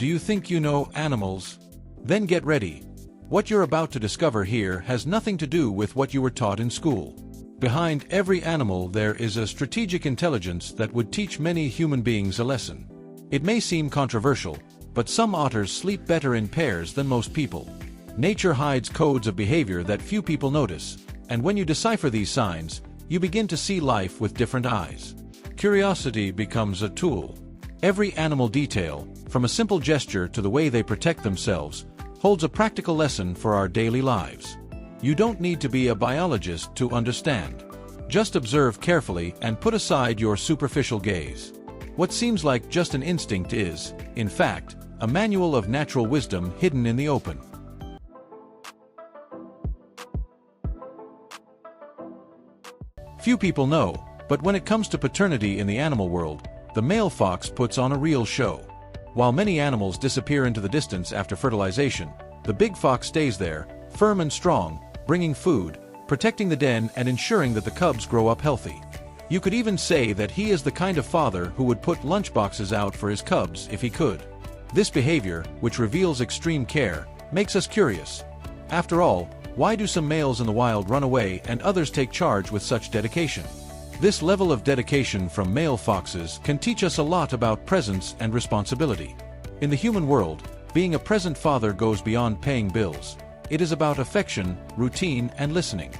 Do you think you know animals? Then get ready. What you're about to discover here has nothing to do with what you were taught in school. Behind every animal there is a strategic intelligence that would teach many human beings a lesson. It may seem controversial, but some otters sleep better in pairs than most people. Nature hides codes of behavior that few people notice, and when you decipher these signs, you begin to see life with different eyes. Curiosity becomes a tool. Every animal detail, from a simple gesture to the way they protect themselves, holds a practical lesson for our daily lives. You don't need to be a biologist to understand. Just observe carefully and put aside your superficial gaze. What seems like just an instinct is, in fact, a manual of natural wisdom hidden in the open. Few people know, but when it comes to paternity in the animal world, the male fox puts on a real show. While many animals disappear into the distance after fertilization, the big fox stays there, firm and strong, bringing food, protecting the den and ensuring that the cubs grow up healthy. You could even say that he is the kind of father who would put lunchboxes out for his cubs if he could. This behavior, which reveals extreme care, makes us curious. After all, why do some males in the wild run away and others take charge with such dedication? This level of dedication from male foxes can teach us a lot about presence and responsibility. In the human world, being a present father goes beyond paying bills. It is about affection, routine, and listening.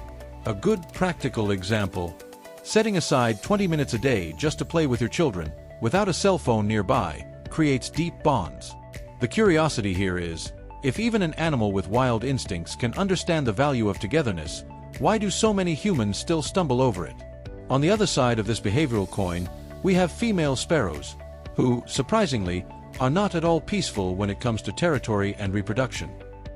A good practical example: setting aside 20 minutes a day just to play with your children, without a cell phone nearby, creates deep bonds. The curiosity here is, if even an animal with wild instincts can understand the value of togetherness, why do so many humans still stumble over it? On the other side of this behavioral coin, we have female sparrows, who, surprisingly, are not at all peaceful when it comes to territory and reproduction.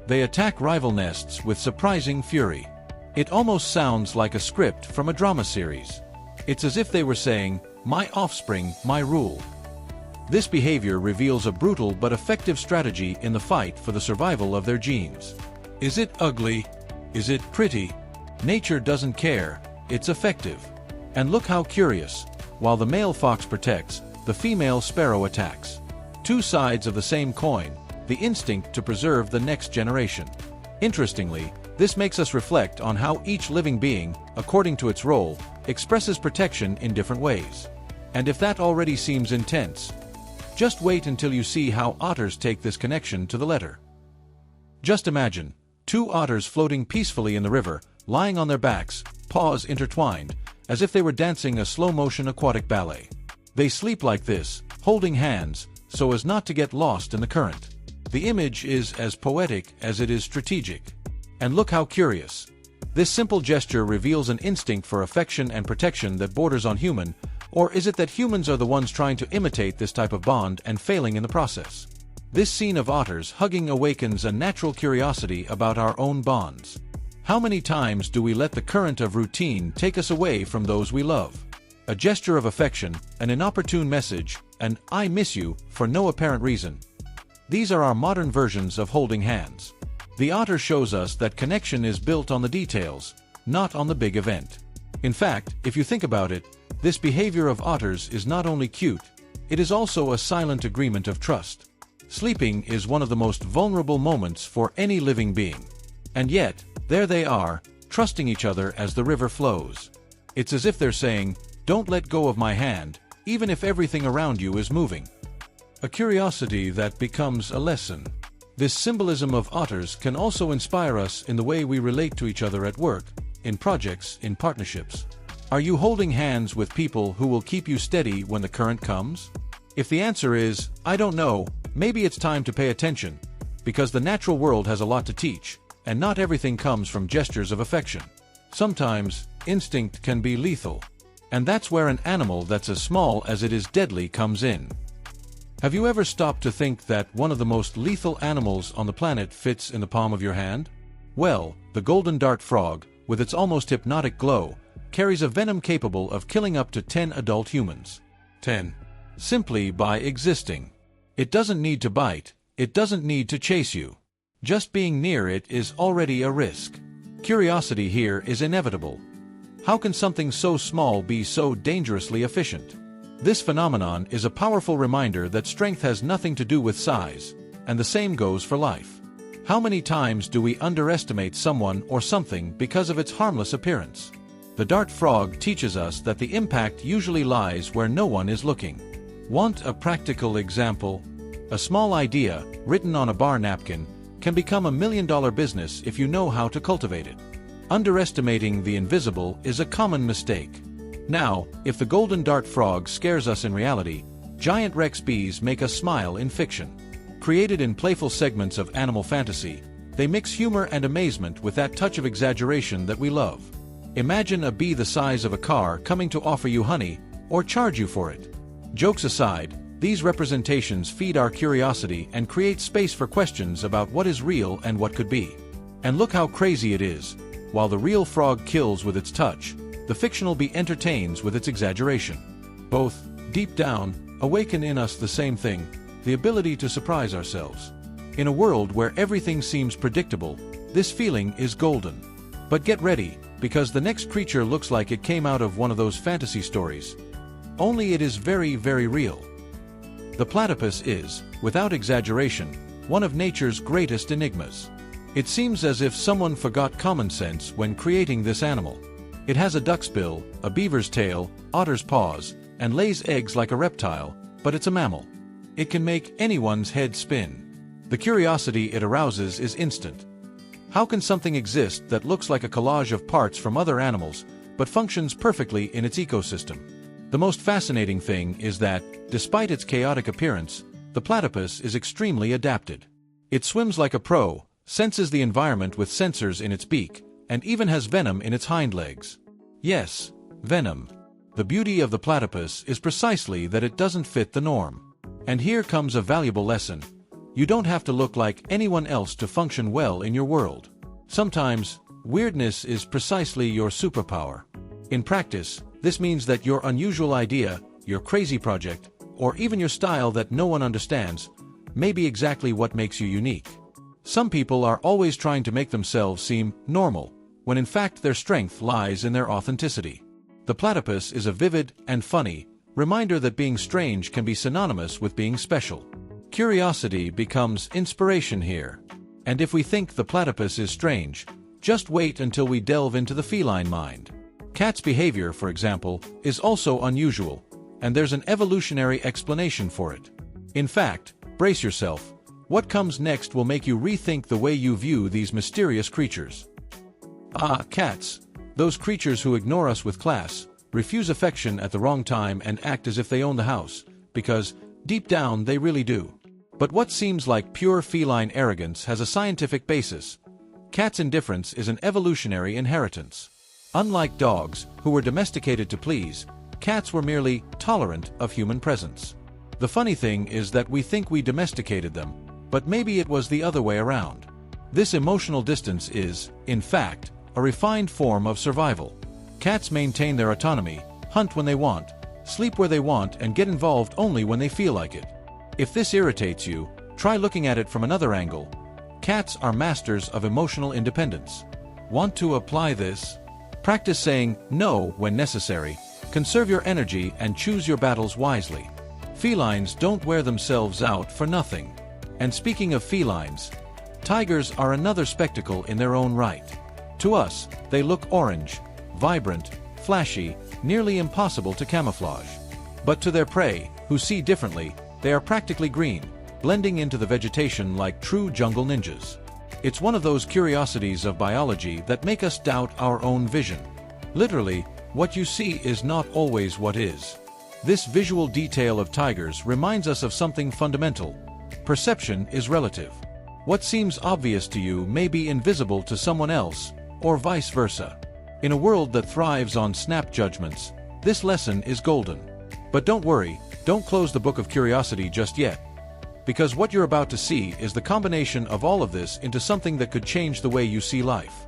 They attack rival nests with surprising fury. It almost sounds like a script from a drama series. It's as if they were saying, "My offspring, my rule." This behavior reveals a brutal but effective strategy in the fight for the survival of their genes. Is it ugly? Is it pretty? Nature doesn't care. It's effective. And look how curious. While the male fox protects, the female sparrow attacks. Two sides of the same coin, the instinct to preserve the next generation. Interestingly, this makes us reflect on how each living being, according to its role, expresses protection in different ways. And if that already seems intense, just wait until you see how otters take this connection to the letter. Just imagine, two otters floating peacefully in the river, lying on their backs, paws intertwined, as if they were dancing a slow-motion aquatic ballet. They sleep like this, holding hands, so as not to get lost in the current. The image is as poetic as it is strategic. And look how curious. This simple gesture reveals an instinct for affection and protection that borders on human, or is it that humans are the ones trying to imitate this type of bond and failing in the process? This scene of otters hugging awakens a natural curiosity about our own bonds. How many times do we let the current of routine take us away from those we love? A gesture of affection, an inopportune message, an "I miss you" for no apparent reason. These are our modern versions of holding hands. The otter shows us that connection is built on the details, not on the big event. In fact, if you think about it, this behavior of otters is not only cute, it is also a silent agreement of trust. Sleeping is one of the most vulnerable moments for any living being. And yet, there they are, trusting each other as the river flows. It's as if they're saying, "Don't let go of my hand, even if everything around you is moving." A curiosity that becomes a lesson. This symbolism of otters can also inspire us in the way we relate to each other at work, in projects, in partnerships. Are you holding hands with people who will keep you steady when the current comes? If the answer is, "I don't know," maybe it's time to pay attention, because the natural world has a lot to teach, and not everything comes from gestures of affection. Sometimes, instinct can be lethal. And that's where an animal that's as small as it is deadly comes in. Have you ever stopped to think that one of the most lethal animals on the planet fits in the palm of your hand? Well, the golden dart frog, with its almost hypnotic glow, carries a venom capable of killing up to 10 adult humans. 10. Simply by existing. It doesn't need to bite, it doesn't need to chase you. Just being near it is already a risk. Curiosity here is inevitable. How can something so small be so dangerously efficient? This phenomenon is a powerful reminder that strength has nothing to do with size, and the same goes for life. How many times do we underestimate someone or something because of its harmless appearance? The dart frog teaches us that the impact usually lies where no one is looking. Want a practical example? A small idea, written on a bar napkin, can become a million-dollar business if you know how to cultivate it. Underestimating the invisible is a common mistake. Now, if the golden dart frog scares us in reality, giant Rex bees make us smile in fiction. Created in playful segments of animal fantasy, they mix humor and amazement with that touch of exaggeration that we love. Imagine a bee the size of a car coming to offer you honey, or charge you for it. Jokes aside, these representations feed our curiosity and create space for questions about what is real and what could be. And look how crazy it is. While the real frog kills with its touch, the fictional bee entertains with its exaggeration. Both, deep down, awaken in us the same thing: the ability to surprise ourselves. In a world where everything seems predictable, this feeling is golden. But get ready, because the next creature looks like it came out of one of those fantasy stories. Only it is very, very real. The platypus is, without exaggeration, one of nature's greatest enigmas. It seems as if someone forgot common sense when creating this animal. It has a duck's bill, a beaver's tail, otter's paws, and lays eggs like a reptile, but it's a mammal. It can make anyone's head spin. The curiosity it arouses is instant. How can something exist that looks like a collage of parts from other animals, but functions perfectly in its ecosystem? The most fascinating thing is that, despite its chaotic appearance, the platypus is extremely adapted. It swims like a pro, senses the environment with sensors in its beak, and even has venom in its hind legs. Yes, venom. The beauty of the platypus is precisely that it doesn't fit the norm. And here comes a valuable lesson. You don't have to look like anyone else to function well in your world. Sometimes, weirdness is precisely your superpower. In practice, this means that your unusual idea, your crazy project, or even your style that no one understands, may be exactly what makes you unique. Some people are always trying to make themselves seem normal, when in fact their strength lies in their authenticity. The platypus is a vivid and funny reminder that being strange can be synonymous with being special. Curiosity becomes inspiration here. And if we think the platypus is strange, just wait until we delve into the feline mind. Cats' behavior, for example, is also unusual, and there's an evolutionary explanation for it. In fact, brace yourself. What comes next will make you rethink the way you view these mysterious creatures. Ah, cats. Those creatures who ignore us with class, refuse affection at the wrong time and act as if they own the house, because, deep down, they really do. But what seems like pure feline arrogance has a scientific basis. Cats' indifference is an evolutionary inheritance. Unlike dogs, who were domesticated to please, cats were merely tolerant of human presence. The funny thing is that we think we domesticated them, but maybe it was the other way around. This emotional distance is, in fact, a refined form of survival. Cats maintain their autonomy, hunt when they want, sleep where they want, and get involved only when they feel like it. If this irritates you, try looking at it from another angle. Cats are masters of emotional independence. Want to apply this? Practice saying no when necessary, conserve your energy, and choose your battles wisely. Felines don't wear themselves out for nothing. And speaking of felines, tigers are another spectacle in their own right. To us, they look orange, vibrant, flashy, nearly impossible to camouflage. But to their prey, who see differently, they are practically green, blending into the vegetation like true jungle ninjas. It's one of those curiosities of biology that make us doubt our own vision. Literally, what you see is not always what is. This visual detail of tigers reminds us of something fundamental. Perception is relative. What seems obvious to you may be invisible to someone else, or vice versa. In a world that thrives on snap judgments, this lesson is golden. But don't worry, don't close the book of curiosity just yet. Because what you're about to see is the combination of all of this into something that could change the way you see life.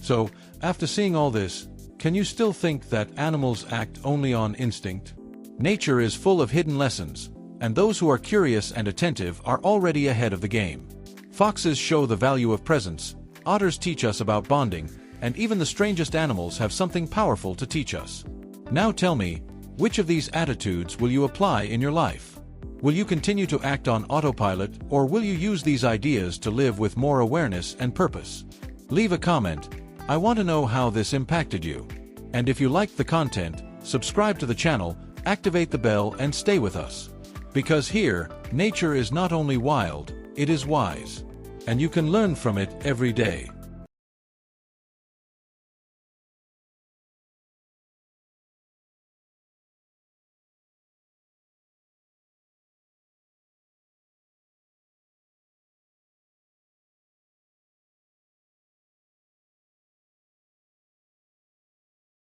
So, after seeing all this, can you still think that animals act only on instinct? Nature is full of hidden lessons, and those who are curious and attentive are already ahead of the game. Foxes show the value of presence, otters teach us about bonding, and even the strangest animals have something powerful to teach us. Now tell me, Which of these attitudes will you apply in your life? Will you continue to act on autopilot, or will you use these ideas to live with more awareness and purpose? Leave a comment. I want to know how this impacted you. And if you liked the content, subscribe to the channel, activate the bell, and stay with us. Because here, nature is not only wild, it is wise. And you can learn from it every day.